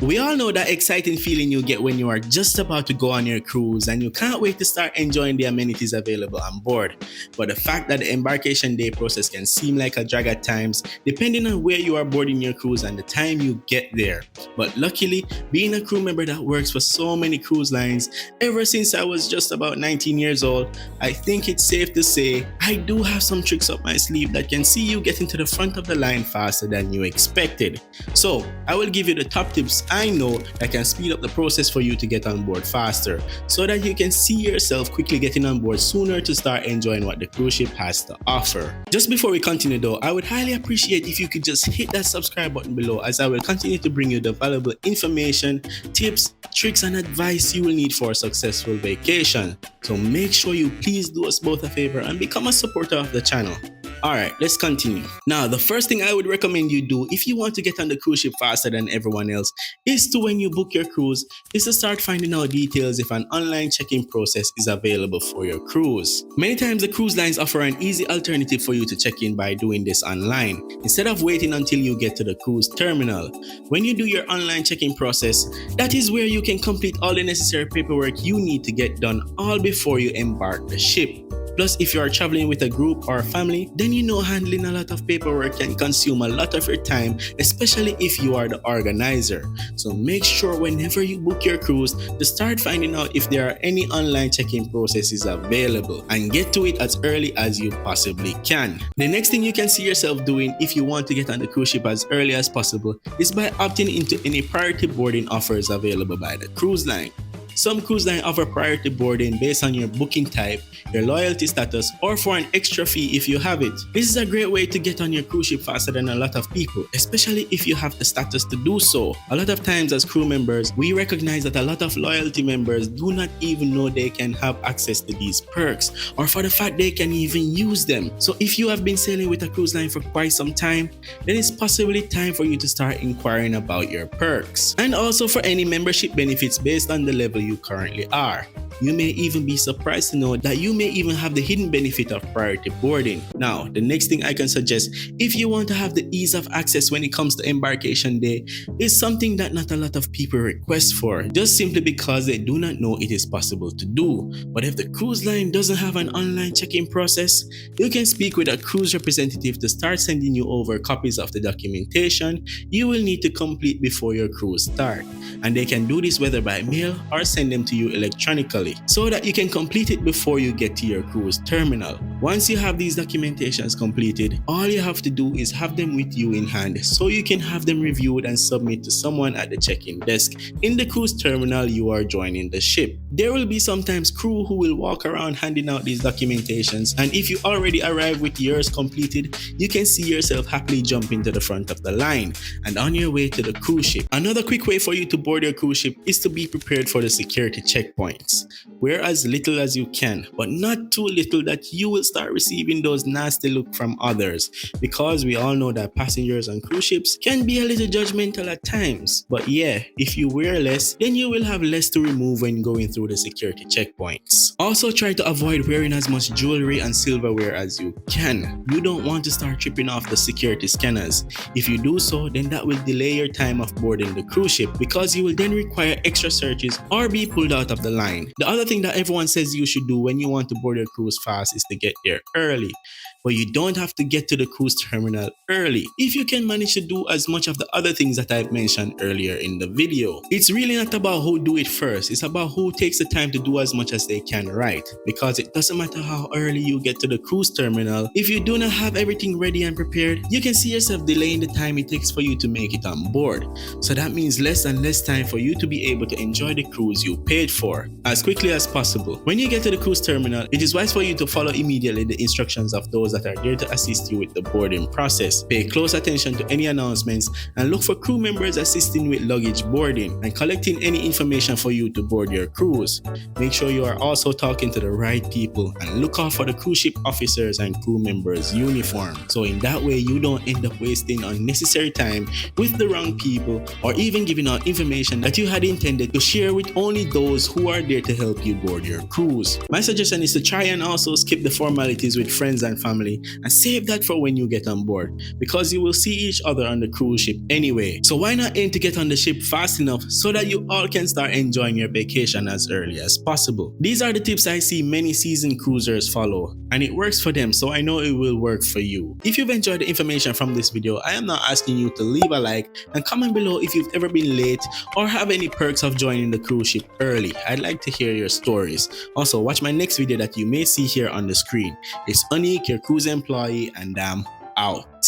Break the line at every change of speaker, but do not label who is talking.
We all know that exciting feeling you get when you are just about to go on your cruise and you can't wait to start enjoying the amenities available on board. But the fact that the embarkation day process can seem like a drag at times, depending on where you are boarding your cruise and the time you get there. But luckily, being a crew member that works for so many cruise lines, ever since I was just about 19 years old, I think it's safe to say I do have some tricks up my sleeve that can see you getting to the front of the line faster than you expected. So, I will give you the top tips I know that can speed up the process for you to get on board faster, so that you can see yourself quickly getting on board sooner to start enjoying what the cruise ship has to offer. Just before we continue though, I would highly appreciate if you could just hit that subscribe button below, as I will continue to bring you the valuable information, tips, tricks and advice you will need for a successful vacation. So make sure you please do us both a favor and become a supporter of the channel. Alright, let's continue. Now, the first thing I would recommend you do if you want to get on the cruise ship faster than everyone else is to, when you book your cruise, is to start finding out details if an online check-in process is available for your cruise. Many times the cruise lines offer an easy alternative for you to check in by doing this online, instead of waiting until you get to the cruise terminal. When you do your online check-in process, that is where you can complete all the necessary paperwork you need to get done all before you embark the ship. Plus, if you are traveling with a group or a family, then you know handling a lot of paperwork can consume a lot of your time, especially if you are the organizer. So make sure whenever you book your cruise to start finding out if there are any online check-in processes available, and get to it as early as you possibly can. The next thing you can see yourself doing if you want to get on the cruise ship as early as possible is by opting into any priority boarding offers available by the cruise line. Some cruise lines offer priority boarding based on your booking type, your loyalty status, or for an extra fee if you have it. This is a great way to get on your cruise ship faster than a lot of people, especially if you have the status to do so. A lot of times as crew members, we recognize that a lot of loyalty members do not even know they can have access to these perks, or for the fact they can even use them. So if you have been sailing with a cruise line for quite some time, then it's possibly time for you to start inquiring about your perks. And also for any membership benefits based on the level you currently are. You may even be surprised to know that you may even have the hidden benefit of priority boarding. Now, the next thing I can suggest, if you want to have the ease of access when it comes to embarkation day, is something that not a lot of people request for, just simply because they do not know it is possible to do. But if the cruise line doesn't have an online check-in process, you can speak with a cruise representative to start sending you over copies of the documentation you will need to complete before your cruise start. And they can do this whether by mail or send them to you electronically, so that you can complete it before you get to your cruise terminal. Once you have these documentations completed, all you have to do is have them with you in hand so you can have them reviewed and submit to someone at the check-in desk in the cruise terminal you are joining the ship. There will be sometimes crew who will walk around handing out these documentations, and if you already arrive with yours completed, you can see yourself happily jumping to the front of the line and on your way to the cruise ship. Another quick way for you to board your cruise ship is to be prepared for the security checkpoints. Wear as little as you can, but not too little that you will start receiving those nasty looks from others, because we all know that passengers on cruise ships can be a little judgmental at times. But yeah, if you wear less, then you will have less to remove when going through the security checkpoints. Also, try to avoid wearing as much jewelry and silverware as you can. You don't want to start tripping off the security scanners. If you do so, then that will delay your time of boarding the cruise ship, because you will then require extra searches or be pulled out of the line. The other thing that everyone says you should do when you want to board your cruise fast is to get there early. But you don't have to get to the cruise terminal early if you can manage to do as much of the other things that I've mentioned earlier in the video. It's really not about who do it first, it's about who takes the time to do as much as they can right. Because it doesn't matter how early you get to the cruise terminal, if you do not have everything ready and prepared, you can see yourself delaying the time it takes for you to make it on board. So that means less and less time for you to be able to enjoy the cruise you paid for as quickly as possible. When you get to the cruise terminal, it is wise for you to follow immediately the instructions of those that are there to assist you with the boarding process. Pay close attention to any announcements and look for crew members assisting with luggage boarding and collecting any information for you to board your cruise. Make sure you are also talking to the right people and look out for the cruise ship officers and crew members' uniform. So in that way, you don't end up wasting unnecessary time with the wrong people, or even giving out information that you had intended to share with only those who are there to help you board your cruise. My suggestion is to try and also skip the formalities with friends and family family and save that for when you get on board, because you will see each other on the cruise ship anyway. So why not aim to get on the ship fast enough so that you all can start enjoying your vacation as early as possible. These are the tips I see many seasoned cruisers follow, and it works for them, so I know it will work for you. If you've enjoyed the information from this video, I am now asking you to leave a like and comment below if you've ever been late or have any perks of joining the cruise ship early. I'd like to hear your stories. Also, watch my next video that you may see here on the screen. It's Unique, your cruise employee, and I'm out.